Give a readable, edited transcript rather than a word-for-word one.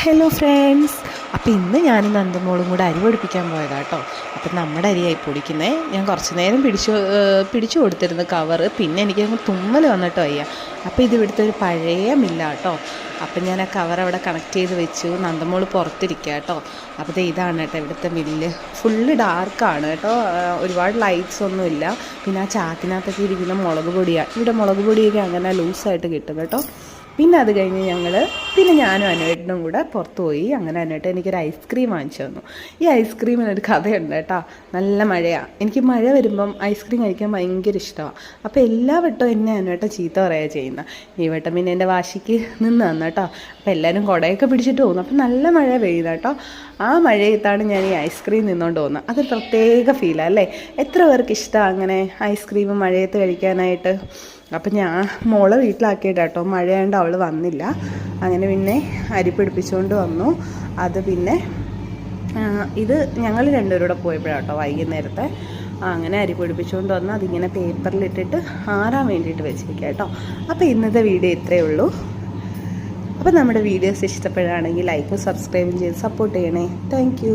Hello friends, അപ്പോൾ ഇന്ന് ഞാനും നന്ദമോളും കൂടെ അരി പൊടിപ്പിക്കാൻ പോയതാണ് കേട്ടോ. അപ്പം നമ്മുടെ അരിയായി പൊടിക്കുന്നത്. ഞാൻ കുറച്ച് നേരം പിടിച്ചു കൊടുത്തിരുന്നു കവറ്. പിന്നെ എനിക്കങ്ങ് തുമ്മൽ വന്നിട്ടോ വയ്യ. അപ്പോൾ ഇത് ഇവിടുത്തെ ഒരു പഴയ മില്ലാണ് കേട്ടോ. അപ്പം ഞാൻ ആ കവർ അവിടെ കണക്ട് ചെയ്ത് വെച്ചു. നന്ദമോൾ പുറത്തിരിക്കുക കേട്ടോ. അപ്പോൾ ഇതാണ് കേട്ടോ ഇവിടുത്തെ മില്ല്. ഫുള്ള് ഡാർക്കാണ് കേട്ടോ, ഒരുപാട് ലൈറ്റ്സ് ഒന്നുമില്ല. പിന്നെ ആ ചാക്കിനകത്തൊക്കെ ഇരിക്കുന്ന മുളക് പൊടിയാണ്. ഇവിടെ മുളക് പൊടിയൊക്കെ അങ്ങനെ ലൂസായിട്ട് കിട്ടും കേട്ടോ. പിന്നെ അത് കഴിഞ്ഞ് പിന്നെ ഞാനും അനുവേട്ടനും കൂടെ പുറത്ത് പോയി. അങ്ങനെ അനുവേട്ടൻ എനിക്കൊരു ഐസ്ക്രീം വാങ്ങിച്ചു തന്നു. ഈ ഐസ്ക്രീമിനൊരു കഥയുണ്ട് കേട്ടോ. നല്ല മഴയാണ്. എനിക്ക് മഴ വരുമ്പം ഐസ്ക്രീം കഴിക്കാൻ ഭയങ്കര ഇഷ്ടമാണ്. അപ്പോൾ എല്ലാ വട്ടവും എന്നെ അനുവേട്ടൻ ചീത്ത പറയുക ചെയ്യുന്നത്. ഈ വട്ടം പിന്നെ എൻ്റെ വാശിക്ക് നിന്ന് തന്നു കേട്ടോ. അപ്പോൾ എല്ലാവരും കുടയൊക്കെ പിടിച്ചിട്ട് പോകുന്നു. അപ്പോൾ നല്ല മഴ പെയ്യുന്ന കേട്ടോ. ആ മഴയത്താണ് ഞാൻ ഈ ഐസ്ക്രീം നിന്നുകൊണ്ട് പോകുന്നത്. അത് പ്രത്യേക ഫീലാണ് അല്ലേ? എത്ര പേർക്ക് ഇഷ്ടമാണ് അങ്ങനെ ഐസ്ക്രീം മഴയത്ത് കഴിക്കാനായിട്ട്? അപ്പം ഞാൻ മോളെ വീട്ടിലാക്കിയിട്ട് കേട്ടോ, മഴയായതുകൊണ്ട് അവൾ വന്നില്ല. അങ്ങനെ പിന്നെ അരി പിടിപ്പിച്ചുകൊണ്ട് വന്നു. അത് പിന്നെ ഇത് ഞങ്ങൾ രണ്ടുപേരും കൂടെ പോയപ്പോഴാണ് കേട്ടോ, വൈകുന്നേരത്തെ. അങ്ങനെ അരി പിടിപ്പിച്ചുകൊണ്ട് വന്ന് അതിങ്ങനെ പേപ്പറിലിട്ടിട്ട് ആറാൻ വേണ്ടിയിട്ട് വെച്ചിരിക്കുക കേട്ടോ. അപ്പോൾ ഇന്നത്തെ വീഡിയോ ഇത്രയേ ഉള്ളൂ. അപ്പോൾ നമ്മുടെ വീഡിയോസ് ഇഷ്ടപ്പെടുകയാണെങ്കിൽ ലൈക്കും സബ്സ്ക്രൈബും ചെയ്ത് സപ്പോർട്ട് ചെയ്യണേ. താങ്ക്